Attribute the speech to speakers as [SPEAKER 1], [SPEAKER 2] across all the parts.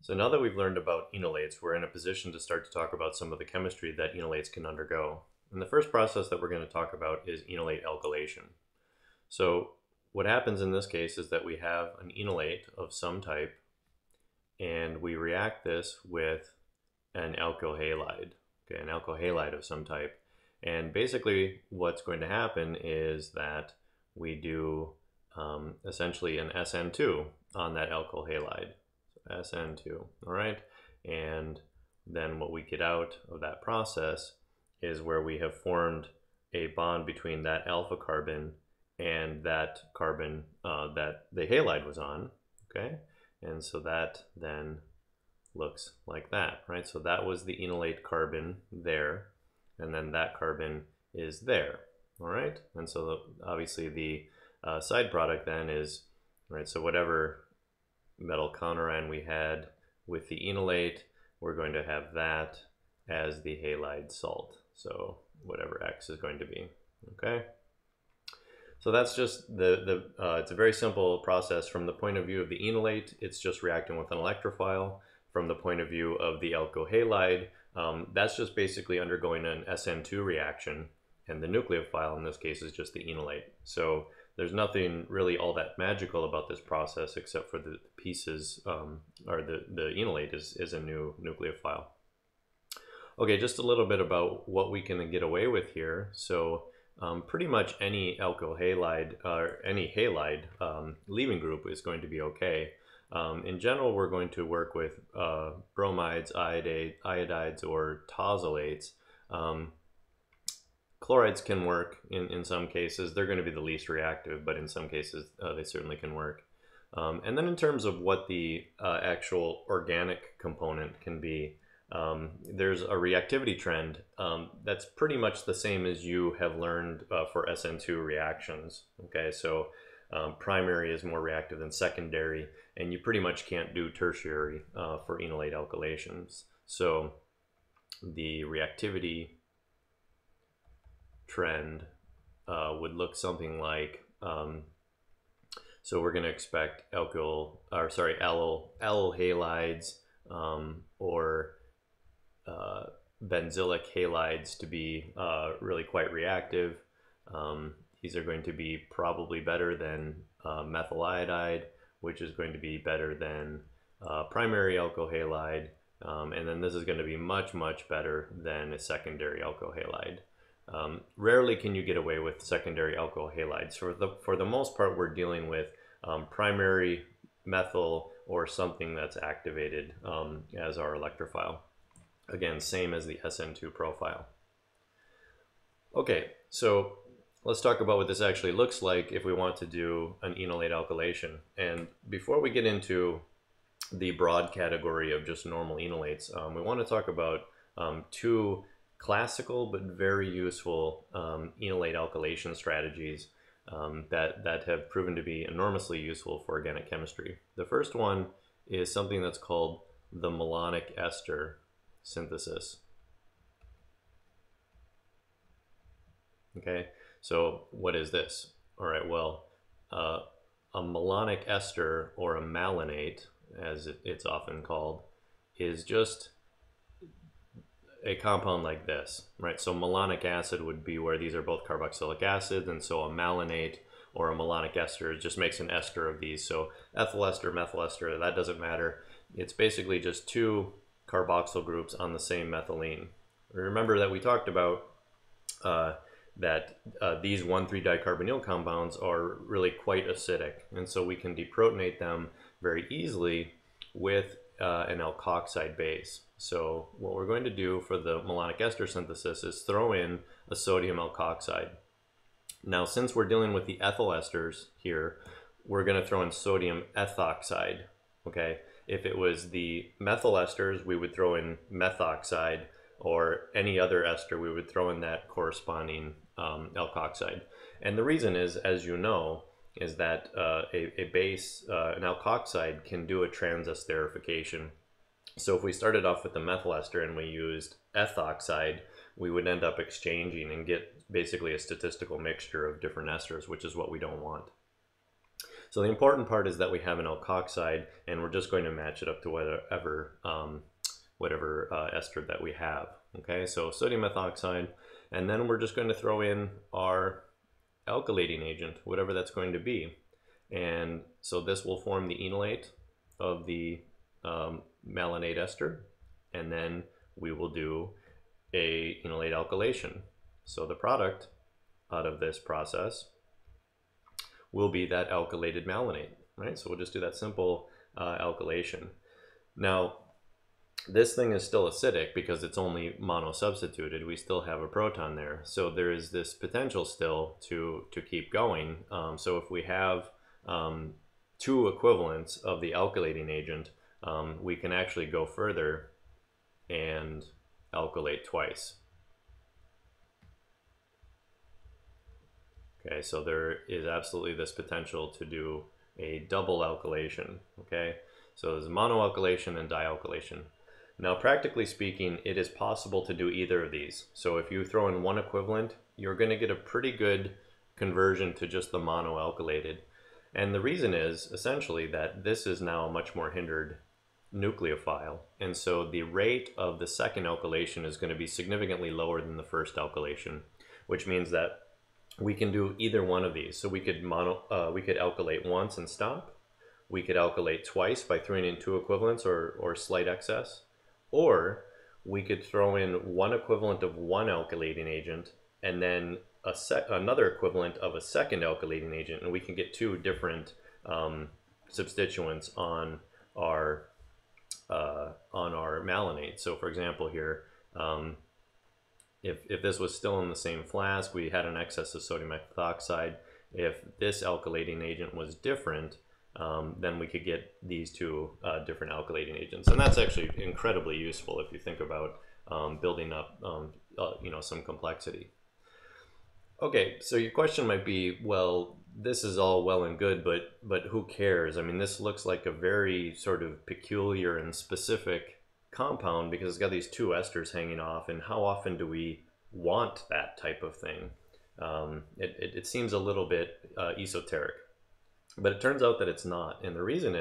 [SPEAKER 1] So now that we've learned about enolates, we're in a position to start to talk about some of the chemistry that enolates can undergo. And the first process that we're going to talk about is enolate alkylation. So what happens in this case is that we have an enolate of some type, and we react this with an alkyl halide, okay, an alkyl halide of some type. And basically what's going to happen is that we do essentially an SN2 on that alkyl halide. SN2, all right? And then what we get out of that process is where we have formed a bond between that alpha carbon and that carbon that the halide was on, okay? And so that then looks like that, right? So that was the enolate carbon there, and then that carbon is there, all right? And so obviously the side product then is, right, so whatever metal counterion we had with the enolate, we're going to have that as the halide salt. So whatever X is going to be, okay? So that's just it's a very simple process. From the point of view of the enolate, it's just reacting with an electrophile. From the point of view of the alkyl halide, that's just basically undergoing an SN2 reaction, and the nucleophile in this case is just the enolate. So there's nothing really all that magical about this process except for the pieces, or the enolate is a new nucleophile. Okay, just a little bit about what we can get away with here. So pretty much any alkyl halide or any halide leaving group is going to be okay. In general, we're going to work with bromides, iodides, or tosolates. Chlorides can work in some cases. They're going to be the least reactive, but in some cases they certainly can work. And then in terms of what the actual organic component can be, there's a reactivity trend that's pretty much the same as you have learned for SN2 reactions. Okay, so primary is more reactive than secondary, and you pretty much can't do tertiary for enolate alkylations. So the reactivity trend would look something like, so we're going to expect allyl halides or benzylic halides to be really quite reactive. These are going to be probably better than methyl iodide, which is going to be better than primary alkyl halide, and then this is going to be much better than a secondary alkyl halide. Rarely can you get away with secondary alkyl halides. For the most part, we're dealing with primary methyl or something that's activated as our electrophile. Again, same as the SN2 profile. Okay, so let's talk about what this actually looks like if we want to do an enolate alkylation. And before we get into the broad category of just normal enolates, we want to talk about two classical but very useful enolate alkylation strategies that have proven to be enormously useful for organic chemistry. The first one is something that's called the malonic ester synthesis. Okay, so what is this? All right, well, a malonic ester, or a malonate as it's often called, is just a compound like this, right? So malonic acid would be where these are both carboxylic acids, and so a malonate or a malonic ester just makes an ester of these. So ethyl ester, methyl ester, that doesn't matter. It's basically just two carboxyl groups on the same methylene. Remember that we talked about that these 1,3-dicarbonyl compounds are really quite acidic, and so we can deprotonate them very easily with an alkoxide base. So what we're going to do for the malonic ester synthesis is throw in a sodium alkoxide. Now, since we're dealing with the ethyl esters here, we're going to throw in sodium ethoxide, okay? If it was the methyl esters, we would throw in methoxide, or any other ester, we would throw in that corresponding alkoxide. And the reason is, as you know, is that a base, an alkoxide, can do a transesterification. So if we started off with the methyl ester and we used ethoxide, we would end up exchanging and get basically a statistical mixture of different esters, which is what we don't want. So the important part is that we have an alkoxide, and we're just going to match it up to whatever ester that we have. Okay, so sodium methoxide, and then we're just going to throw in our alkylating agent, whatever that's going to be. And so this will form the enolate of the malonate ester, and then we will do a enolate alkylation. So the product out of this process will be that alkylated malonate, right? So we'll just do that simple alkylation. Now, this thing is still acidic because it's only monosubstituted. We still have a proton there. So there is this potential still to keep going. So if we have two equivalents of the alkylating agent, we can actually go further and alkylate twice. Okay, so there is absolutely this potential to do a double alkylation. Okay, so there's monoalkylation and dialkylation. Now, practically speaking, it is possible to do either of these. So if you throw in one equivalent, you're going to get a pretty good conversion to just the monoalkylated. And the reason is essentially that this is now a much more hindered nucleophile. And so the rate of the second alkylation is going to be significantly lower than the first alkylation, which means that we can do either one of these. So we could alkylate once and stop. We could alkylate twice by throwing in two equivalents or slight excess. Or we could throw in one equivalent of one alkylating agent and then another equivalent of a second alkylating agent, and we can get two different substituents on our malonate. So for example here, if this was still in the same flask, we had an excess of sodium methoxide. If this alkylating agent was different, then we could get these two different alkylating agents. And that's actually incredibly useful if you think about building up some complexity. Okay, so your question might be, well, this is all well and good, but who cares? I mean, this looks like a very sort of peculiar and specific compound because it's got these two esters hanging off, and how often do we want that type of thing? It seems a little bit esoteric. But it turns out that it's not, and the reason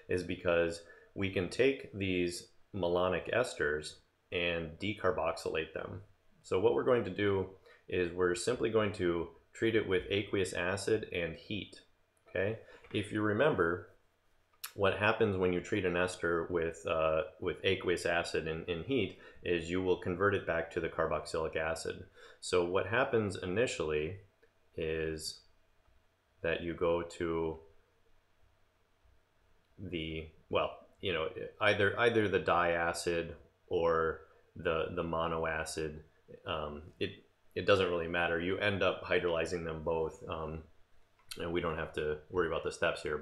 [SPEAKER 1] is because we can take these malonic esters and decarboxylate them. So what we're going to do is we're simply going to treat it with aqueous acid and heat. Okay, if you remember, what happens when you treat an ester with aqueous acid in heat is you will convert it back to the carboxylic acid. So what happens initially is that you go to the, either the diacid or the monoacid. It doesn't really matter. You end up hydrolyzing them both, and we don't have to worry about the steps here,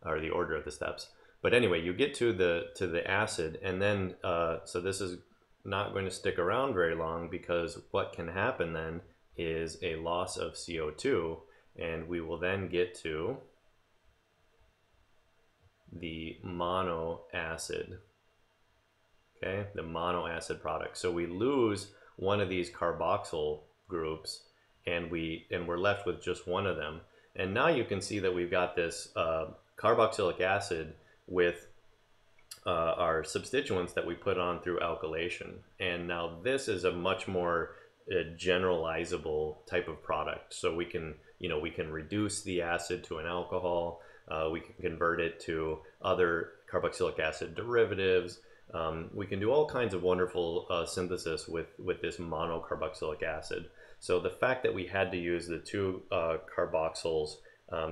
[SPEAKER 1] or the order of the steps. But anyway, you get to the acid, and then so this is not going to stick around very long, because what can happen then is a loss of CO2, and we will then get to the monoacid. Okay, the monoacid product. So we lose one of these carboxyl groups, and we're left with just one of them. And now you can see that we've got this carboxylic acid with our substituents that we put on through alkylation. And now this is a much more generalizable type of product. So we can reduce the acid to an alcohol. We can convert it to other carboxylic acid derivatives. We can do all kinds of wonderful synthesis with this monocarboxylic acid. So the fact that we had to use the two carboxyls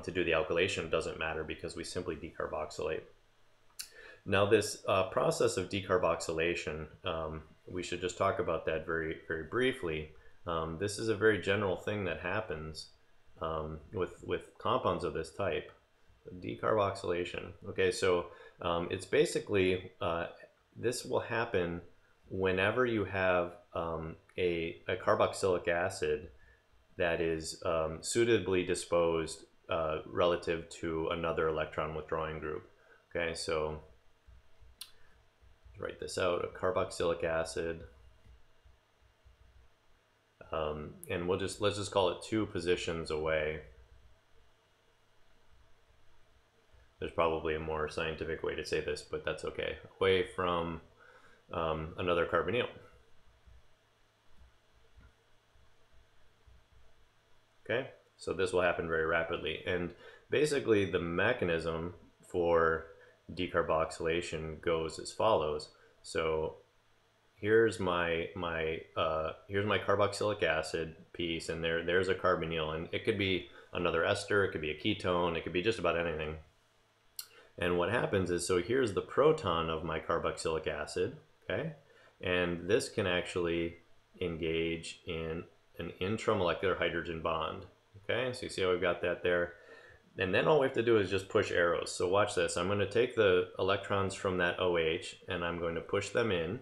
[SPEAKER 1] to do the alkylation doesn't matter, because we simply decarboxylate. Now this process of decarboxylation, we should just talk about that very, very briefly. This is a very general thing that happens with compounds of this type. Decarboxylation. Okay, so it's basically, this will happen whenever you have a carboxylic acid that is suitably disposed relative to another electron withdrawing group. Okay, so write this out: a carboxylic acid, and let's just call it 2 positions away There's probably a more scientific way to say this, but that's okay. Away from another carbonyl. Okay, so this will happen very rapidly. And basically the mechanism for decarboxylation goes as follows. So here's my carboxylic acid piece, and there's a carbonyl, and it could be another ester, it could be a ketone, it could be just about anything. And what happens is, so here's the proton of my carboxylic acid, okay? And this can actually engage in an intramolecular hydrogen bond, okay? So you see how we've got that there? And then all we have to do is just push arrows. So watch this. I'm going to take the electrons from that OH and I'm going to push them in.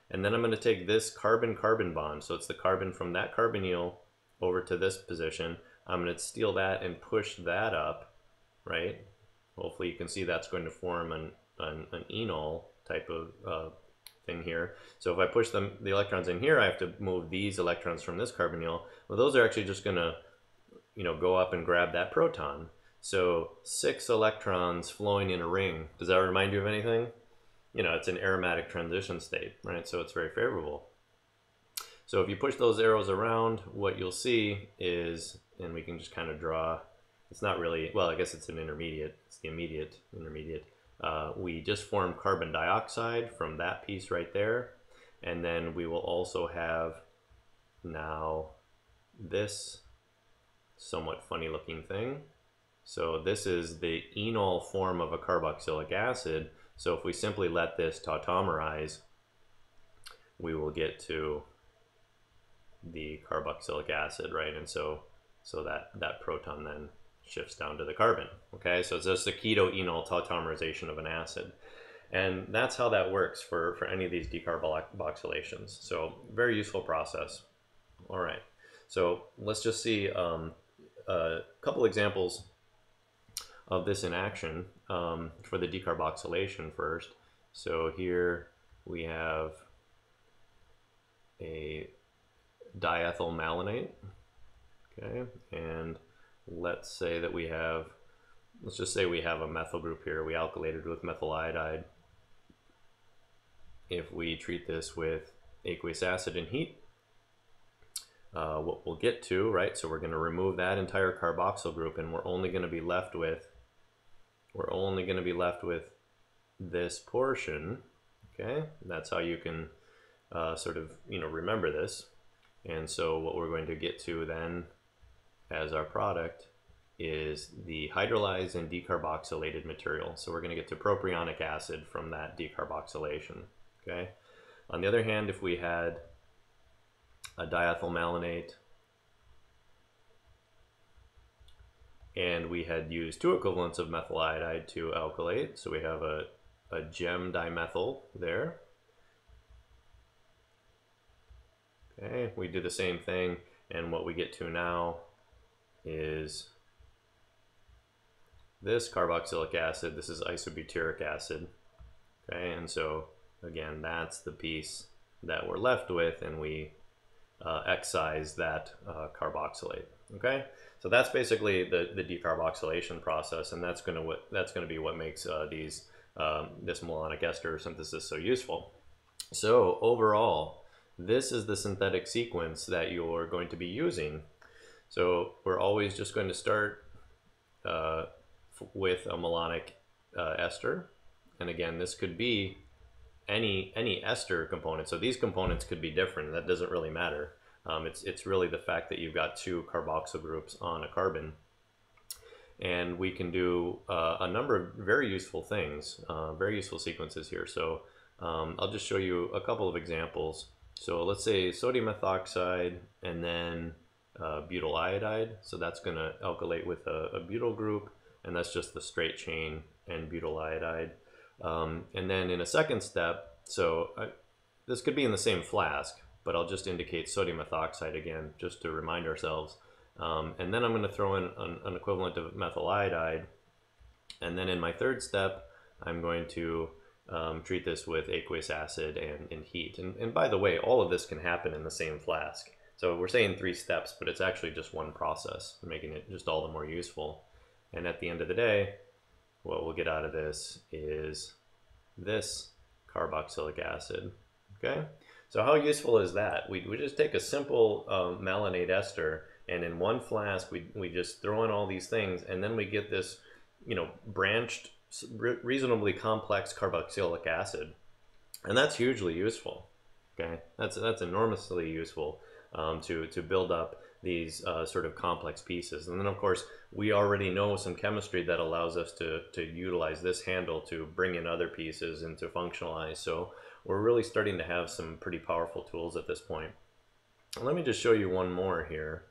[SPEAKER 1] And then I'm going to take this carbon-carbon bond. So it's the carbon from that carbonyl over to this position. I'm going to steal that and push that up, right? Hopefully you can see that's going to form an enol type of thing here. So if I push the electrons in here, I have to move these electrons from this carbonyl. Well, those are actually just going to, go up and grab that proton. So 6 electrons flowing in a ring. Does that remind you of anything? It's an aromatic transition state, right? So it's very favorable. So if you push those arrows around, what you'll see is, and we can just kind of draw, it's not really, well, I guess it's an intermediate, it's the immediate intermediate. We just form carbon dioxide from that piece right there. And then we will also have now this somewhat funny looking thing. So this is the enol form of a carboxylic acid. So if we simply let this tautomerize, we will get to the carboxylic acid, right? And so that proton then shifts down to the carbon. Okay, so it's just a keto-enol tautomerization of an acid. And that's how that works for any of these decarboxylations. So very useful process. All right, so let's just see a couple examples of this in action for the decarboxylation first. So here we have a diethyl malonate, okay, and let's say that let's just say we have a methyl group here. We alkylated with methyl iodide. If we treat this with aqueous acid and heat, what we'll get to, right, so we're going to remove that entire carboxyl group, and we're only going to be left with this portion, okay? That's how you can sort of, remember this. And so what we're going to get to then as our product is the hydrolyzed and decarboxylated material. So we're going to get to propionic acid from that decarboxylation, okay? On the other hand, if we had a diethyl malonate and we had used 2 equivalents of methyl iodide to alkylate, so we have a gem dimethyl there. Okay, we do the same thing, and what we get to now is this carboxylic acid. This is isobutyric acid. Okay, and so again, that's the piece that we're left with, and we excise that carboxylate. Okay, so that's basically the decarboxylation process, and that's going to be what makes this malonic ester synthesis so useful. So overall, this is the synthetic sequence that you're going to be using. So we're always just going to start with a malonic ester, and again, this could be any ester component. So these components could be different. That doesn't really matter. It's really the fact that you've got 2 carboxyl groups on a carbon. And we can do a number of very useful things, very useful sequences here. So I'll just show you a couple of examples. So let's say sodium methoxide and then butyl iodide. So that's going to alkylate with a butyl group, and that's just the straight chain and butyl iodide. And then in a second step, so this could be in the same flask, but I'll just indicate sodium methoxide again, just to remind ourselves. And then I'm going to throw in an equivalent of methyl iodide. And then in my third step, I'm going to treat this with aqueous acid and heat. And by the way, all of this can happen in the same flask. So we're saying 3 steps, but it's actually just one process, making it just all the more useful. And at the end of the day, what we'll get out of this is this carboxylic acid. Okay, so how useful is that? We just take a simple malonate ester, and in one flask we just throw in all these things, and then we get this, you know, branched, reasonably complex carboxylic acid, and that's hugely useful. Okay, that's enormously useful to build up these sort of complex pieces. And then of course we already know some chemistry that allows us to utilize this handle to bring in other pieces and to functionalize. So we're really starting to have some pretty powerful tools at this point. Let me just show you one more here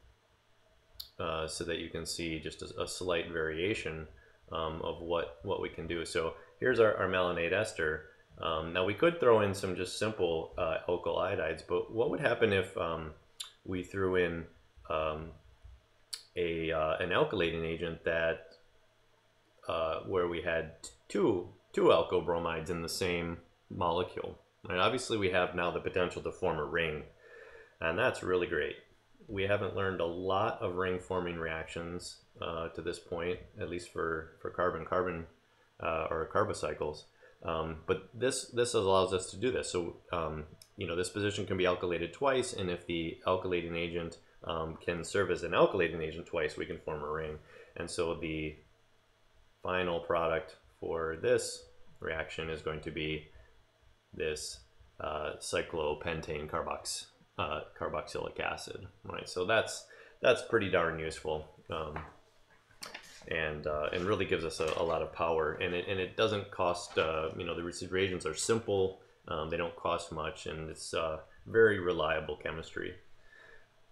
[SPEAKER 1] so that you can see just a slight variation of what we can do. So here's our malonate ester. Now we could throw in some just simple alkyl iodides, but what would happen if we threw in an alkylating agent that where we had two alkyl bromides in the same molecule? And obviously we have now the potential to form a ring, and that's really great. We haven't learned a lot of ring forming reactions to this point, at least for carbon-carbon or carbocycles. But this allows us to do this. So you know, this position can be alkylated twice, and if the alkylating agent can serve as an alkylating agent twice, we can form a ring. And so the final product for this reaction is going to be this cyclopentane carboxylic acid, right? So that's pretty darn useful, and really gives us a lot of power, and it doesn't cost. You know, the reagents are simple, they don't cost much, and it's very reliable chemistry.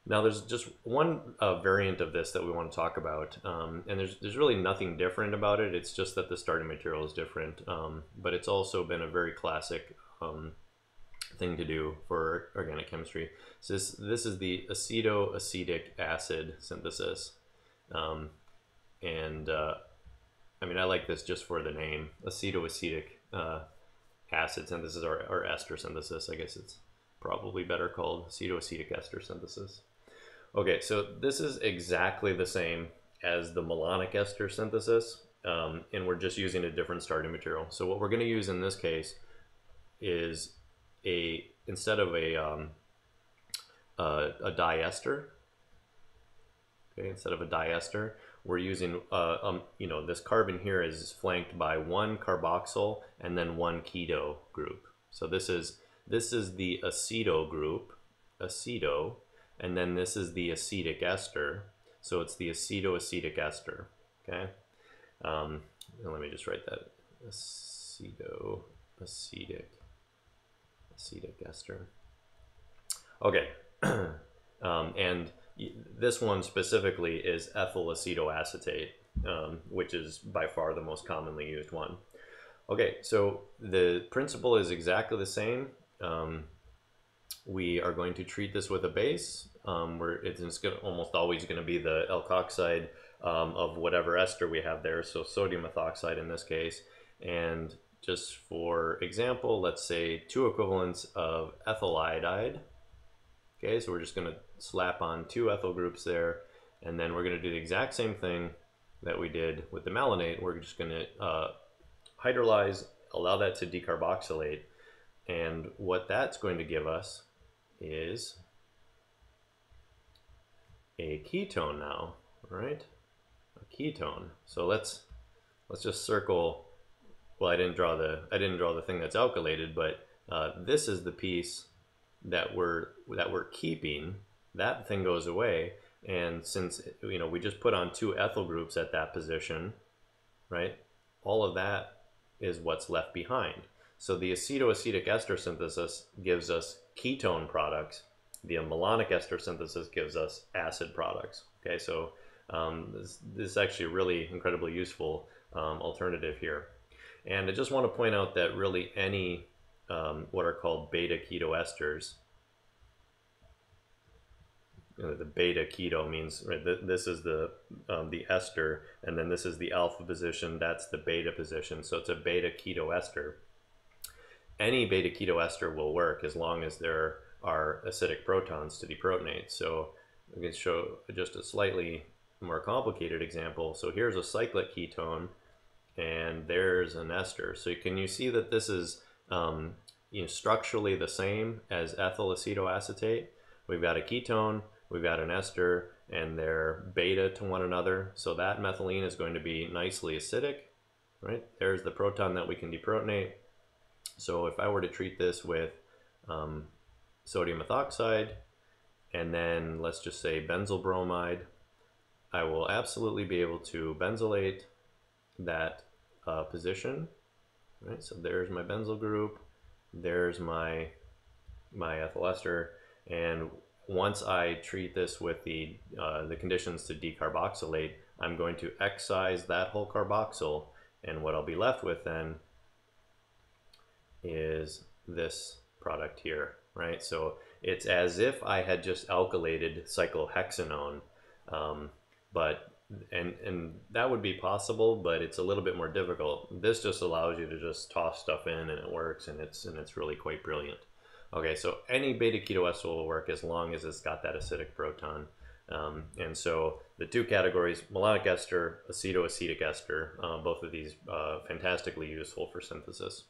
[SPEAKER 1] Now there's just one variant of this that we want to talk about, and there's really nothing different about it. It's just that the starting material is different, but it's also been a very classic thing to do for organic chemistry. So this is the acetoacetic acid synthesis, and I mean, I like this just for the name, acetoacetic acid synthesis, or ester synthesis. I guess it's probably better called acetoacetic ester synthesis. Okay, so this is exactly the same as the malonic ester synthesis, and we're just using a different starting material. So what we're going to use in this case is instead of a diester, okay, instead of a diester, we're using you know, this carbon here is flanked by one carboxyl and then one keto group. So this is the aceto group, aceto, and then this is the acetic ester. So it's the acetoacetic ester. Okay, and let me just write that, acetoacetic ester. Okay, and this one specifically is ethyl acetoacetate, which is by far the most commonly used one. Okay, so the principle is exactly the same. We are going to treat this with a base, where it's almost always going to be the alkoxide of whatever ester we have there, so sodium methoxide in this case. And just for example, let's say 2 equivalents of ethyl iodide. Okay, so we're just going to slap on 2 ethyl groups there, and then we're going to do the exact same thing that we did with the malonate. We're just going to hydrolyze, allow that to decarboxylate, and what that's going to give us is a ketone now, right? A ketone. So let's just circle. Well, I didn't draw the thing that's alkylated, but this is the piece that we're keeping. That thing goes away, and since, you know, we just put on 2 ethyl groups at that position, right? All of that is what's left behind. So the acetoacetic ester synthesis gives us ketone products. The malonic ester synthesis gives us acid products. Okay, so this is actually a really incredibly useful alternative here. And I just want to point out that really any what are called beta keto esters, the beta keto means, right, this is the ester, and then this is the alpha position, that's the beta position, so it's a beta keto ester. Any beta keto ester will work as long as there are acidic protons to deprotonate. So I'm going to show just a slightly more complicated example. So here's a cyclic ketone, and there's an ester. So can you see that this is structurally the same as ethyl acetoacetate? We've got a ketone, we've got an ester, and they're beta to one another. So that methylene is going to be nicely acidic, right? There's the proton that we can deprotonate. So if I were to treat this with sodium methoxide, and then let's just say benzyl bromide, I will absolutely be able to benzylate that position, right? So there's my benzyl group, there's my ethyl ester, and once I treat this with the conditions to decarboxylate, I'm going to excise that whole carboxyl, and what I'll be left with then is this product here, right? So it's as if I had just alkylated cyclohexanone, but that would be possible, but it's a little bit more difficult. This just allows you to just toss stuff in and it works, and it's really quite brilliant. Okay, so any beta ketoester will work as long as it's got that acidic proton. And so the two categories, malonic ester, acetoacetic ester, both of these fantastically useful for synthesis.